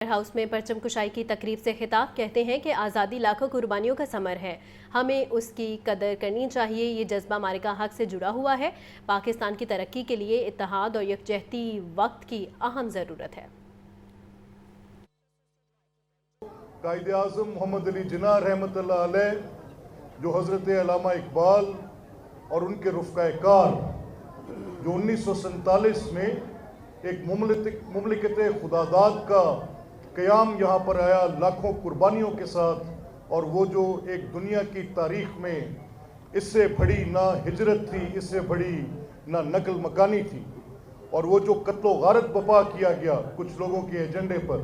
House میں پرچم کشائی کی تقریب سے خطاب کہتے ہیں کہ آزادی لاکھوں قربانیوں کا ثمر ہے، ہمیں اس کی قدر کرنی چاہیے۔ یہ جذبہ معرکہ حق سے جڑا ہوا ہے۔ پاکستان کی ترقی کے لیے اتحاد اور یکجہتی وقت کی اہم ضرورت ہے۔ قائد اعظم محمد علی جناح رحمۃ اللہ علیہ جو حضرت علامہ اقبال اور ان کے رفقائے کار جو 1947 میں ایک مملکت خداداد کا قیام یہاں پر آیا لاکھوں قربانیوں کے ساتھ، اور وہ جو ایک دنیا کی تاریخ میں اس سے بڑی نہ ہجرت تھی، اس سے بڑی نہ نقل مکانی تھی، اور وہ جو قتل و غارت بپا کیا گیا کچھ لوگوں کے ایجنڈے پر،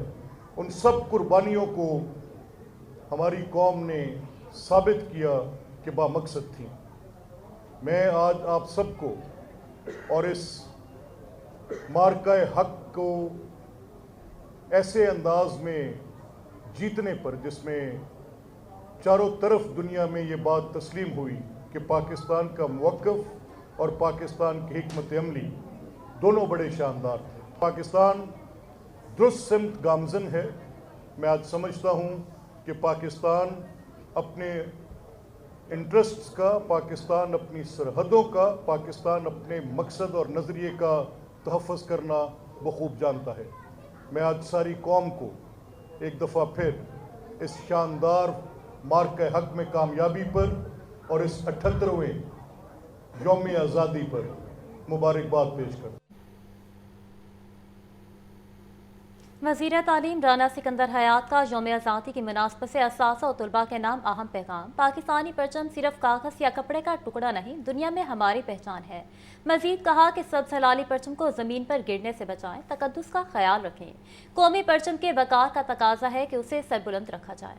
ان سب قربانیوں کو ہماری قوم نے ثابت کیا کہ با مقصد تھی۔ میں آج آپ سب کو اور اس معرکہ حق کو ایسے انداز میں جیتنے پر، جس میں چاروں طرف دنیا میں یہ بات تسلیم ہوئی کہ پاکستان کا موقف اور پاکستان کی حکمت عملی دونوں بڑے شاندار تھے۔ پاکستان درست سمت گامزن ہے۔ میں آج سمجھتا ہوں کہ پاکستان اپنے انٹرسٹس کا، پاکستان اپنی سرحدوں کا، پاکستان اپنے مقصد اور نظریے کا تحفظ کرنا بخوب جانتا ہے۔ میں آج ساری قوم کو ایک دفعہ پھر اس شاندار معرکہ حق میں کامیابی پر اور اس 78ویں یوم آزادی پر مبارکباد پیش کرتا ہوں۔ وزیر تعلیم رانا سکندر حیات کا یوم آزادی کی مناسبت سے اساتذہ و طلباء کے نام اہم پیغام۔ پاکستانی پرچم صرف کاغذ یا کپڑے کا ٹکڑا نہیں، دنیا میں ہماری پہچان ہے۔ مزید کہا کہ سبز ہلالی پرچم کو زمین پر گرنے سے بچائیں، تقدس کا خیال رکھیں۔ قومی پرچم کے وقار کا تقاضا ہے کہ اسے سربلند رکھا جائے۔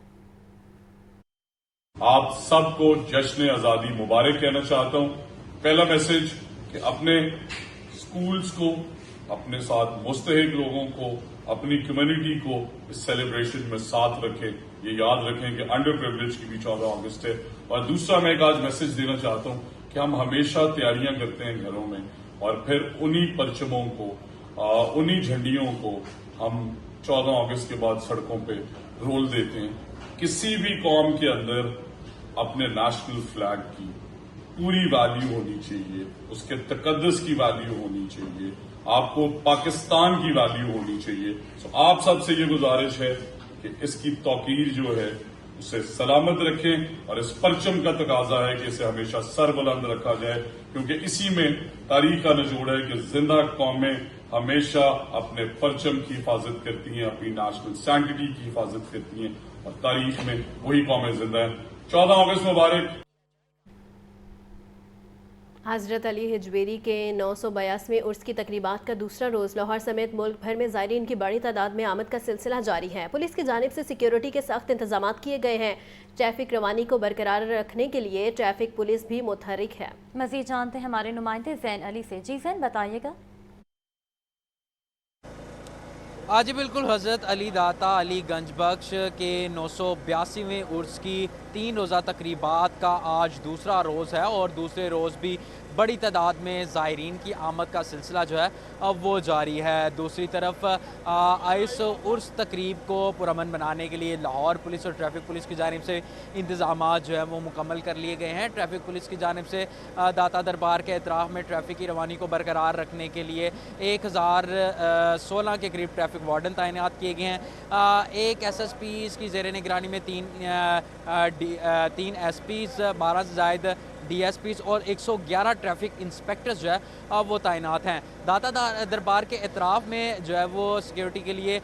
آپ سب کو جشن آزادی مبارک کہنا چاہتا ہوں۔ پہلا میسج کہ اپنے سکولز کو، اپنے ساتھ مستحق لوگوں کو، اپنی کمیونٹی کو اس سیلیبریشن میں ساتھ رکھیں۔ یہ یاد رکھیں کہ انڈر پریولیج کی بھی 14 اگست ہے۔ اور دوسرا میں ایک آج میسج دینا چاہتا ہوں کہ ہم ہمیشہ تیاریاں کرتے ہیں گھروں میں، اور پھر انہی پرچموں کو، انہی جھنڈیوں کو ہم 14 اگست کے بعد سڑکوں پہ رول دیتے ہیں۔ کسی بھی قوم کے اندر اپنے نیشنل فلیگ کی پوری ویلیو ہونی چاہیے، اس کے تقدس کی ویلیو ہونی چاہیے، آپ کو پاکستان کی ویلیو ہونی چاہیے۔ آپ سب سے یہ گزارش ہے کہ اس کی توقیر جو ہے اسے سلامت رکھیں، اور اس پرچم کا تقاضا ہے کہ اسے ہمیشہ سر بلند رکھا جائے، کیونکہ اسی میں تاریخ کا نچوڑ ہے کہ زندہ قومیں ہمیشہ اپنے پرچم کی حفاظت کرتی ہیں، اپنی نیشنل سینکٹی کی حفاظت کرتی ہیں، اور تاریخ میں وہی قومیں زندہ ہیں۔ 14 اگست مبارک۔ حضرت علی حجویری کے 982ویں عرس کی تقریبات کا دوسرا روز لاہور سمیت ملک بھر میں زائرین کی بڑی تعداد میں آمد کا سلسلہ جاری ہے۔ پولیس کی جانب سے سیکیورٹی کے سخت انتظامات کیے گئے ہیں۔ ٹریفک روانی کو برقرار رکھنے کے لیے ٹریفک پولیس بھی متحرک ہے۔ مزید جانتے ہیں ہمارے نمائندے زین علی سے۔ جی زین، بتائیے گا۔ جی بالکل، حضرت علی داتا علی گنج بخش کے 982ویں عرس کی 3 روزہ تقریبات کا آج دوسرا روز ہے، اور دوسرے روز بھی بڑی تعداد میں زائرین کی آمد کا سلسلہ جو ہے وہ جاری ہے۔ دوسری طرف اس عرس تقریب کو پرامن بنانے کے لیے لاہور پولیس اور ٹریفک پولیس کی جانب سے انتظامات جو ہے وہ مکمل کر لیے گئے ہیں۔ ٹریفک پولیس کی جانب سے داتا دربار کے اطراف میں ٹریفک کی روانی کو برقرار رکھنے کے لیے 1016 کے قریب ٹریفک وارڈن تعینات کیے گئے ہیں۔ ایک ایس ایس پیز کی زیر نگرانی میں 3 ایس پیز، 12 سے زائد ڈی ایس پیز اور 111 ٹریفک انسپیکٹرز جو ہے وہ تعینات ہیں۔ داتا دربار کے اطراف میں جو ہے وہ سیکیورٹی کے لیے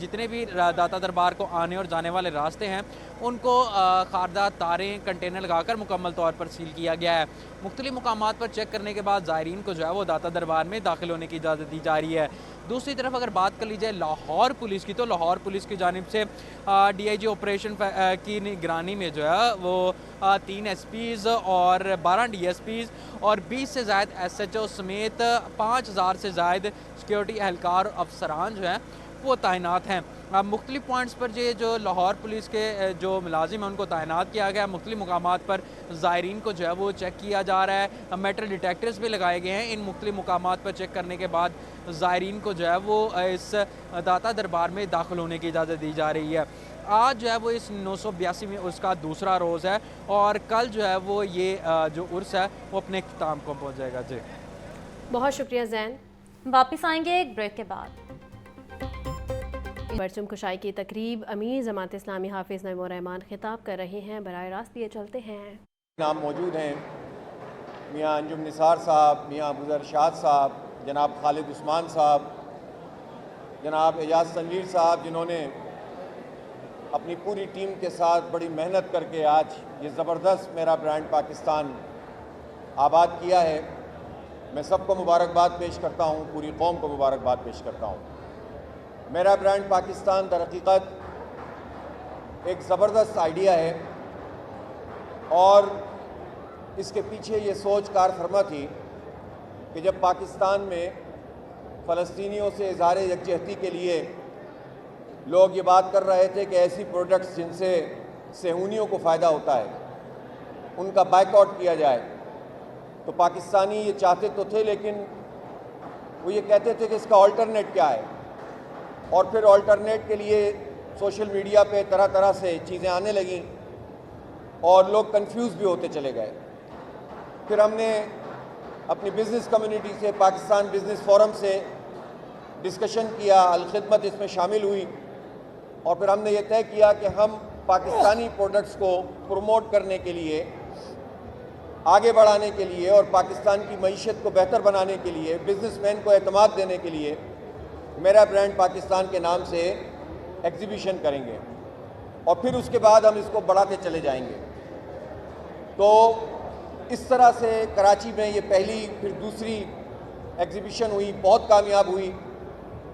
جتنے بھی داتا دربار کو آنے اور جانے والے راستے ہیں ان کو خاردار تاریں، کنٹینر لگا کر مکمل طور پر سیل کیا گیا ہے۔ مختلف مقامات پر چیک کرنے کے بعد زائرین کو جو ہے وہ داتا دربار میں داخل ہونے کی اجازت دی جا رہی ہے۔ دوسری طرف اگر بات کر لی جائے لاہور پولیس کی، تو لاہور پولیس کی جانب سے ڈی آئی جی آپریشن کی نگرانی میں جو ہے وہ 3 ایس پیز اور 12 ڈی ایس پیز اور 20 سے زائد ایس ایچ او سمیت 5000 سے زائد سیکیورٹی اہلکار افسران جو ہیں وہ تعینات ہیں۔ مختلف پوائنٹس پر جو لاہور پولیس کے جو ملازم ہیں ان کو تعینات کیا گیا ہے۔ مختلف مقامات پر زائرین کو جو ہے وہ چیک کیا جا رہا ہے۔ میٹل ڈیٹیکٹرز بھی لگائے گئے ہیں۔ ان مختلف مقامات پر چیک کرنے کے بعد زائرین کو جو ہے وہ اس داتا دربار میں داخل ہونے کی اجازت دی جا رہی ہے۔ آج جو ہے وہ اس 982ویں عرس کا دوسرا روز ہے اور کل جو ہے وہ یہ جو عرس ہے وہ اپنے اختتام کو پہنچ جائے گا۔ جی بہت شکریہ زین۔ واپس آئیں گے ایک بریک کے بعد۔ پرچم کشائی کی تقریب امیر جماعت اسلامی حافظ نعیم الرحمان خطاب کر رہے ہیں، براہ راست یہ چلتے ہیں۔ نام موجود ہیں میاں انجم نثار صاحب، میاں ابو ذر شاد صاحب، جناب خالد عثمان صاحب، جناب اعجاز تنویر صاحب، جنہوں نے اپنی پوری ٹیم کے ساتھ بڑی محنت کر کے آج یہ زبردست میرا برانڈ پاکستان آباد کیا ہے۔ میں سب کو مبارکباد پیش کرتا ہوں، پوری قوم کو مبارکباد پیش کرتا ہوں۔ میرا برانڈ پاکستان در حقیقت ایک زبردست آئیڈیا ہے اور اس کے پیچھے یہ سوچ کار فرما تھی کہ جب پاکستان میں فلسطینیوں سے اظہار یکجہتی کے لیے لوگ یہ بات کر رہے تھے کہ ایسی پروڈکٹس جن سے صہیونیوں کو فائدہ ہوتا ہے ان کا بائیکاٹ کیا جائے، تو پاکستانی یہ چاہتے تو تھے لیکن وہ یہ کہتے تھے کہ اس کا آلٹرنیٹ کیا ہے، اور پھر آلٹرنیٹ کے لیے سوشل میڈیا پہ طرح طرح سے چیزیں آنے لگیں اور لوگ کنفیوز بھی ہوتے چلے گئے۔ پھر ہم نے اپنی بزنس کمیونٹی سے، پاکستان بزنس فورم سے ڈسکشن کیا، الخدمت اس میں شامل ہوئی، اور پھر ہم نے یہ طے کیا کہ ہم پاکستانی پروڈکٹس کو پروموٹ کرنے کے لیے، آگے بڑھانے کے لیے اور پاکستان کی معیشت کو بہتر بنانے کے لیے، بزنس مین کو اعتماد دینے کے لیے میرا برانڈ پاکستان کے نام سے ایگزیبیشن کریں گے اور پھر اس کے بعد ہم اس کو بڑھاتے چلے جائیں گے۔ تو اس طرح سے کراچی میں یہ پہلی پھر دوسری ایگزیبیشن ہوئی، بہت کامیاب ہوئی۔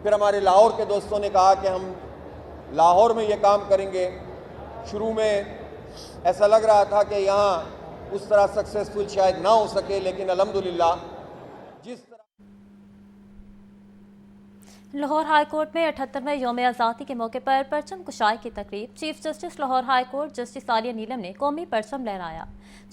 پھر ہمارے لاہور کے دوستوں نے کہا کہ ہم لاہور میں یہ کام کریں گے۔ شروع میں ایسا لگ رہا تھا کہ یہاں اس طرح سکسیسفل شاید نہ ہو سکے، لیکن الحمدللہ جس طرح لاہور ہائی کورٹ میں 78ویں یوم آزادی کے موقع پر پرچم کشائی کی تقریب۔ Chief justice Lahore high court justice Aalia Neelum نے قومی پرچم لہرایا۔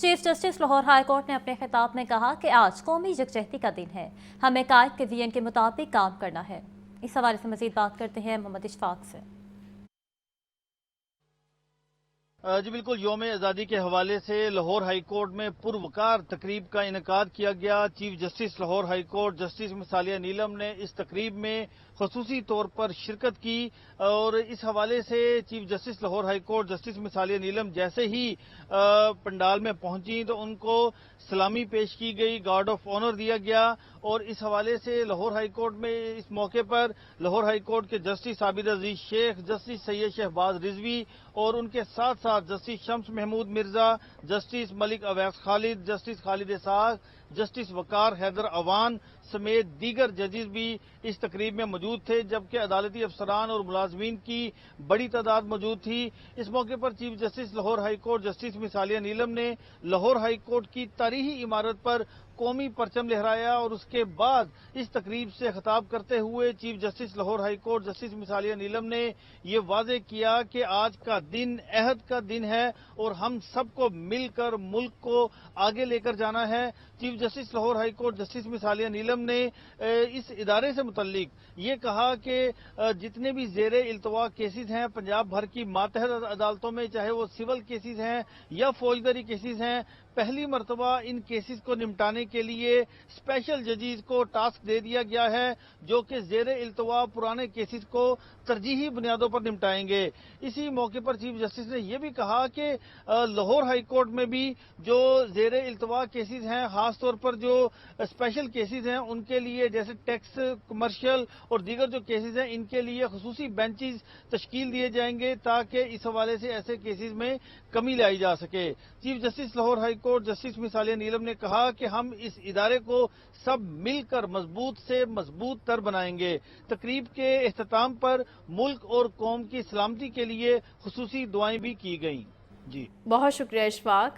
Chief justice Lahore high court نے اپنے خطاب میں کہا کہ آج قومی یکجہتی کا دن ہے، ہمیں قائد کے وژن کے مطابق کام کرنا ہے۔ اس حوالے سے مزید بات کرتے ہیں محمد اشفاق سے۔ جی بالکل، یوم آزادی کے حوالے سے لاہور ہائی کورٹ میں پروقار تقریب کا انعقاد کیا گیا۔ Chief justice Lahore high court justice miss Aalia Neelum نے اس تقریب میں خصوصی طور پر شرکت کی اور اس حوالے سے chief justice Lahore high court justice miss Aalia Neelum جیسے ہی پنڈال میں پہنچی تو ان کو سلامی پیش کی گئی، گارڈ آف آنر دیا گیا، اور اس حوالے سے لاہور ہائی کورٹ میں اس موقع پر لاہور ہائی کورٹ کے جسٹس عابد عزیز شیخ، جسٹس سید شہباز رضوی اور ان کے ساتھ ساتھ جسٹس شمس محمود مرزا، جسٹس ملک اویس خالد، جسٹس خالد اسحاق، جسٹس وقار حیدر اوان سمیت دیگر ججز بھی اس تقریب میں موجود تھے، جبکہ عدالتی افسران اور ملازمین کی بڑی تعداد موجود تھی۔ اس موقع پر chief justice Lahore high court justice miss Aalia Neelum نے لاہور ہائی کورٹ کی تاریخی عمارت پر قومی پرچم لہرایا اور اس کے بعد اس تقریب سے خطاب کرتے ہوئے chief justice Lahore high court justice miss Aalia Neelum نے یہ واضح کیا کہ آج کا دن عہد کا دن ہے اور ہم سب کو مل کر ملک کو آگے لے کر جانا ہے۔ Chief justice Lahore high court justice miss Aalia Neelum نے اس ادارے سے متعلق یہ کہا کہ جتنے بھی زیر التوا کیسز ہیں پنجاب بھر کی ماتحت عدالتوں میں، چاہے وہ سول کیسز ہیں یا فوجداری کیسز ہیں، پہلی مرتبہ ان کیسز کو نمٹانے کے لیے اسپیشل ججز کو ٹاسک دے دیا گیا ہے جو کہ زیر التوا پرانے کیسز کو ترجیحی بنیادوں پر نمٹائیں گے۔ اسی موقع پر چیف جسٹس نے یہ بھی کہا کہ لاہور ہائی کورٹ میں بھی جو زیر التوا کیسز ہیں، خاص طور پر جو اسپیشل کیسز ہیں ان کے لیے، جیسے ٹیکس، کمرشل اور دیگر جو کیسز ہیں، ان کے لیے خصوصی بینچز تشکیل دیے جائیں گے تاکہ اس حوالے سے ایسے کیسز میں کمی لائی جا سکے۔ Chief justice Lahore high court justice miss Aalia Neelum نے کہا کہ ہم اس ادارے کو سب مل کر مضبوط سے مضبوط تر بنائیں گے۔ تقریب کے اختتام پر ملک اور قوم کی سلامتی کے لیے خصوصی دعائیں بھی کی گئیں۔ جی بہت شکریہ اشفاق۔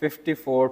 54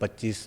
25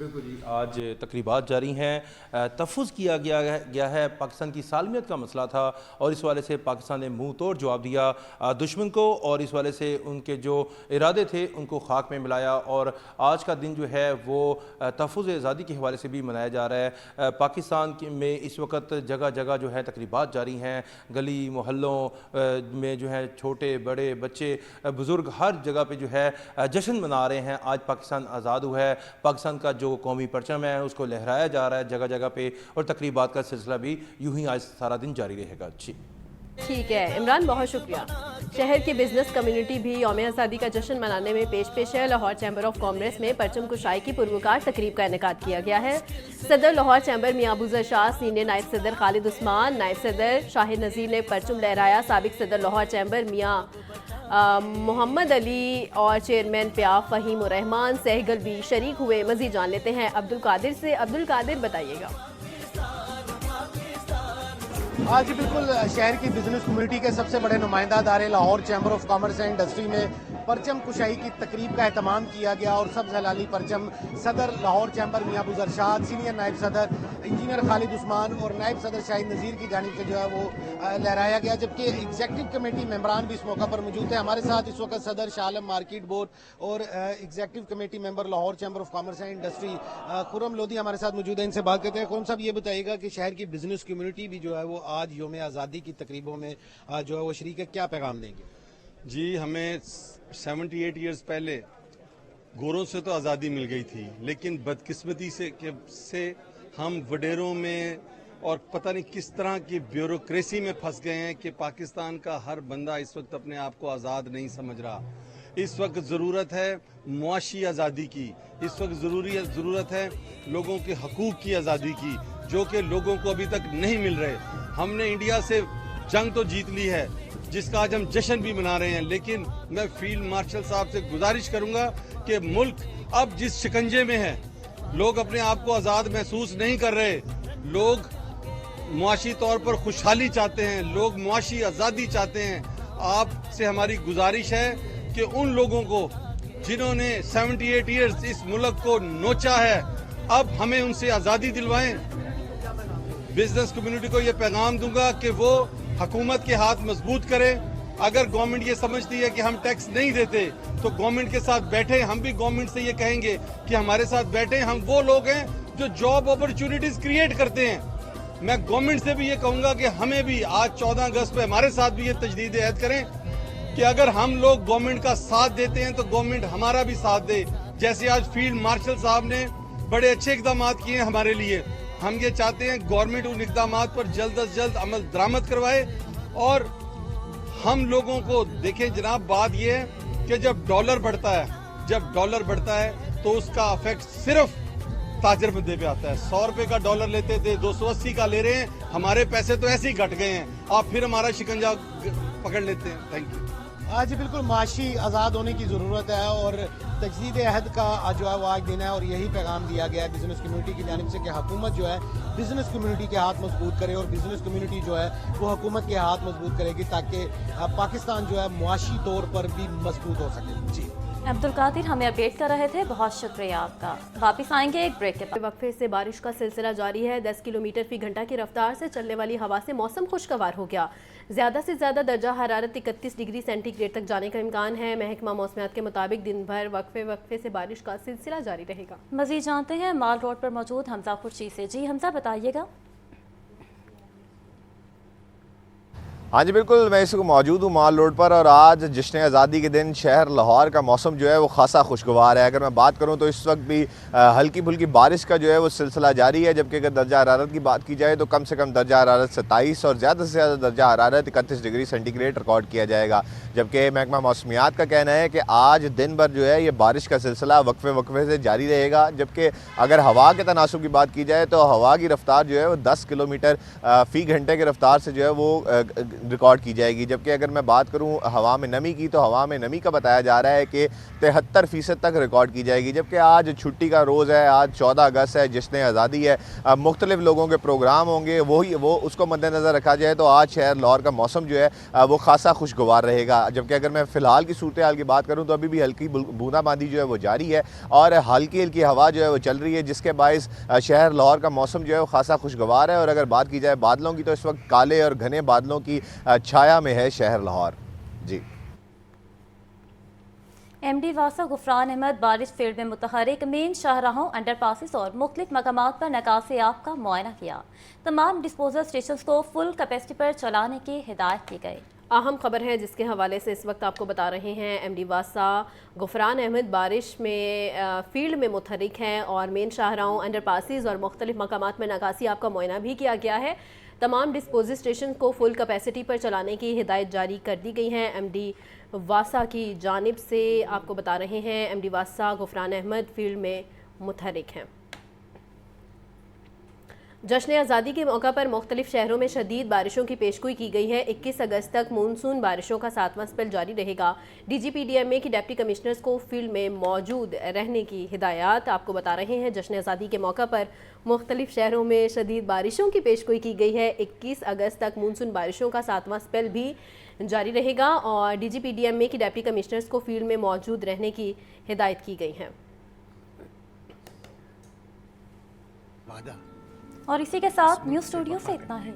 بالکل جی، آج تقریبات جاری ہیں. تحفظ کیا گیا ہے. پاکستان کی سالمیت کا مسئلہ تھا اور اس والے سے پاکستان نے منہ توڑ جواب دیا دشمن کو, اور اس والے سے ان کے جو ارادے تھے ان کو خاک میں ملایا. اور آج کا دن جو ہے وہ تحفظ آزادی کے حوالے سے بھی منایا جا رہا ہے. پاکستان میں اس وقت جگہ جگہ جو ہے تقریبات جاری ہیں. گلی محلوں میں جو ہے چھوٹے بڑے بچے بزرگ ہر جگہ پہ جو ہے جشن منا رہے ہیں. آج پاکستان آزاد ہوا ہے. پاکستان کا جو قومی پرچم ہے اس کو لہرایا جا رہا ہے جگہ جگہ پہ, اور تقریبات کا سلسلہ بھی یوں ہی آج سارا دن جاری رہے گا. جی ٹھیک ہے عمران, بہت شکریہ. شہر کی بزنس کمیونٹی بھی یوم آزادی کا جشن منانے میں پیش ہے. لاہور چیمبر آف کامرس میں پرچم کشائی کی پروکار تقریب کا انعقاد کیا گیا ہے. صدر لاہور چیمبر میاں ابوذر شاہ, سینئر نائب صدر خالد عثمان, نائب صدر شاہد نذیر نے پرچم لہرایا. سابق صدر لاہور چیمبر میاں محمد علی اور چیئرمین پیاف فہیم الرحمان سہگل بھی شریک ہوئے. مزید جان لیتے ہیں عبدالقادر سے. عبدالقادر بتائیے گا. جی بالکل, شہر کی بزنس کمیونٹی کے سب سے بڑے نمائندہ ادارے Lahore chamber of commerce and industry میں پرچم کشائی کی تقریب کا اہتمام کیا گیا, اور سبز ہلالی پرچم صدر لاہور چیمبر میاں ابوذر شاہ, سینئر نائب صدر انجینئر خالد عثمان اور نائب صدر شاہد نذیر کی جانب سے جو ہے وہ لہرایا گیا. جبکہ ایگزیکٹو کمیٹی ممبران بھی اس موقع پر موجود تھے. ہمارے ساتھ اس وقت صدر شاہ عالم مارکیٹ بورڈ اور executive committee member Lahore chamber of commerce and industry Khurram Lodhi ہمارے ساتھ موجود ہیں. ان سے بات کرتے ہیں. خرم صاحب, یہ بتائیے گا کہ شہر کی بزنس کمیونٹی بھی جو ہے وہ آج یوم آزادی کی تقریبوں میں جو ہے وہ شریک ہے, کیا پیغام دیں گے؟ جی, ہمیں 78 ایئرز پہلے گوروں سے تو آزادی مل گئی تھی, لیکن بدقسمتی سے ہم وڈیروں میں اور پتہ نہیں کس طرح کی بیوروکریسی میں پھنس گئے ہیں کہ پاکستان کا ہر بندہ اس وقت اپنے آپ کو آزاد نہیں سمجھ رہا. اس وقت ضرورت ہے معاشی آزادی کی, اس وقت ضرورت ہے لوگوں کے حقوق کی آزادی کی, جو کہ لوگوں کو ابھی تک نہیں مل رہے. ہم نے انڈیا سے جنگ تو جیت لی ہے جس کا آج ہم جشن بھی منا رہے ہیں, لیکن میں فیلڈ مارشل صاحب سے گزارش کروں گا کہ ملک اب جس شکنجے میں ہے, لوگ اپنے آپ کو آزاد محسوس نہیں کر رہے. لوگ معاشی طور پر خوشحالی چاہتے ہیں, لوگ معاشی آزادی چاہتے ہیں. آپ سے ہماری گزارش ہے کہ ان لوگوں کو جنہوں نے 78 ایئرز اس ملک کو نوچا ہے, اب ہمیں ان سے آزادی دلوائیں. بزنس کمیونٹی کو یہ پیغام دوں گا کہ وہ حکومت کے ہاتھ مضبوط کرے. اگر گورنمنٹ یہ سمجھتی ہے کہ ہم ٹیکس نہیں دیتے تو گورنمنٹ کے ساتھ بیٹھیں. ہم بھی گورنمنٹ سے یہ کہیں گے کہ ہمارے ساتھ بیٹھیں. ہم وہ لوگ ہیں جو جاب اپرچونٹیز کریٹ کرتے ہیں. میں گورنمنٹ سے بھی یہ کہوں گا کہ ہمیں بھی آج 14 اگست پہ ہمارے ساتھ بھی یہ تجدید عہد کریں کہ اگر ہم لوگ گورنمنٹ کا ساتھ دیتے ہیں تو گورنمنٹ ہمارا بھی ساتھ دے. جیسے آج فیلڈ مارشل صاحب نے بڑے اچھے اقدامات کیے ہیں ہمارے لیے. ہم یہ چاہتے ہیں گورنمنٹ ان اقدامات پر جلد از جلد عمل درآمد کروائے. اور ہم لوگوں کو دیکھیں جناب, بات یہ ہے کہ جب ڈالر بڑھتا ہے تو اس کا افیکٹ صرف تاجر بندے پہ آتا ہے. 100 روپے کا ڈالر لیتے تھے 280 کا لے رہے ہیں. ہمارے پیسے تو ایسے ہی گھٹ گئے ہیں, آپ پھر ہمارا شکنجہ پکڑ لیتے ہیں. Thank you. جی بالکل, معاشی آزاد ہونے کی ضرورت ہے اور تجدید عہد کا جو ہے وہ آج دن ہے, اور یہی پیغام دیا گیا ہے بزنس کمیونٹی کی جانب سے کہ حکومت جو ہے بزنس کمیونٹی کے ہاتھ مضبوط کرے, اور بزنس کمیونٹی جو ہے وہ حکومت کے ہاتھ مضبوط کرے گی تاکہ پاکستان جو ہے معاشی طور پر بھی مضبوط ہو سکے. جی عبدالقادر ہمیں اپڈیٹ کر رہے تھے, بہت شکریہ آپ کا. واپس آئیں گے ایک بریک کے بعد. وقفے سے بارش کا سلسلہ جاری ہے. 10 کلومیٹر فی گھنٹہ کی رفتار سے چلنے والی ہوا سے موسم خوشگوار ہو گیا. زیادہ سے زیادہ درجہ حرارت 31 ڈگری سینٹی گریڈ تک جانے کا امکان ہے. محکمہ موسمیات کے مطابق دن بھر وقفے سے بارش کا سلسلہ جاری رہے گا. مزید جانتے ہیں مال روڈ پر موجود حمزہ خورشی سے. جی حمزہ, بتائیے گا. ہاں جی بالکل, میں اس کو موجود ہوں مال روڈ پر, اور آج جشن آزادی کے دن شہر لاہور کا موسم جو ہے وہ خاصا خوشگوار ہے. اگر میں بات کروں تو اس وقت بھی ہلکی پھلکی بارش کا جو ہے وہ سلسلہ جاری ہے, جبکہ اگر درجہ حرارت کی بات کی جائے تو کم سے کم درجہ حرارت 27 اور زیادہ سے زیادہ درجہ حرارت 31 ڈگری سینٹی گریڈ ریکارڈ کیا جائے گا. جبکہ محکمہ موسمیات کا کہنا ہے کہ آج دن بھر جو ہے یہ بارش کا سلسلہ وقفے سے جاری رہے گا. جبکہ اگر ہوا کے تناسب کی بات کی جائے تو ہوا کی رفتار جو ہے وہ 10 کلومیٹر فی گھنٹے کی رفتار سے جو ہے وہ ریکارڈ کی جائے گی، جبکہ اگر میں بات کروں ہوا میں نمی کی تو ہوا میں نمی کا بتایا جا رہا ہے کہ 73% تک ریکارڈ کی جائے گی، جبکہ آج چھٹی کا روز ہے، آج 14 اگست ہے، جشن آزادی ہے، مختلف لوگوں کے پروگرام ہوں گے، وہ اس کو مد نظر رکھا جائے تو آج شہر لاہور کا موسم جو ہے وہ خاصا خوشگوار رہے گا۔ جبکہ اگر میں فی الحال کی صورتحال کی بات کروں تو ابھی بھی ہلکی بوندا باندی جو ہے وہ جاری ہے اور ہلکی ہلکی ہوا جو ہے وہ چل رہی ہے، جس کے باعث شہر لاہور کا موسم جو ہے وہ خاصا خوشگوار ہے۔ اور اگر بات کی جائے بادلوں کی تو اس وقت کالے اور گھنے بادلوں کی چھایا میں ہے شہر لاہور۔ جی ایم ڈی واسا غفران احمد بارش فیلڈ میں متحرک مین شاہراہوں، انڈر پاسز اور مختلف مقامات پر نکاسی آب کا معائنہ کیا۔ تمام ڈسپوزل اسٹیشنز کو فل کیپیسٹی پر چلانے کی ہدایت کی گئی۔ اہم خبر ہے جس کے حوالے سے اس وقت آپ کو بتا رہے ہیں، ایم ڈی واسا غفران احمد بارش میں فیلڈ میں متحرک ہیں اور مین شاہراہوں، انڈر پاسز اور مختلف مقامات میں نکاسی آب کا معائنہ بھی کیا گیا ہے۔ تمام ڈسپوزل اسٹیشن کو فل کیپیسٹی پر چلانے کی ہدایت جاری کر دی گئی ہیں ایم ڈی واسا کی جانب سے۔ آپ کو بتا رہے ہیں ایم ڈی واسا غفران احمد فیلڈ میں متحرک ہیں۔ جشن آزادی کے موقع پر مختلف شہروں میں شدید بارشوں کی پیشگوئی کی گئی ہے۔ 21 اگست تک مونسون بارشوں کا 7واں سپیل جاری رہے گا۔ D G P D M A کی ڈپٹی کمشنرز کو فیلڈ میں موجود رہنے کی ہدایات آپ کو بتا رہے ہیں۔ جشن آزادی کے موقع پر مختلف شہروں میں شدید بارشوں کی پیشگوئی کی گئی ہے۔ 21 اگست تک مونسون بارشوں کا 7واں سپیل بھی جاری رہے گا اور D G P D M A کی ڈپٹی کمشنرز کو فیلڈ میں موجود رہنے کی ہدایت کی گئی ہے۔ اور اسی کے ساتھ نیوز اسٹوڈیو سے اتنا ہے۔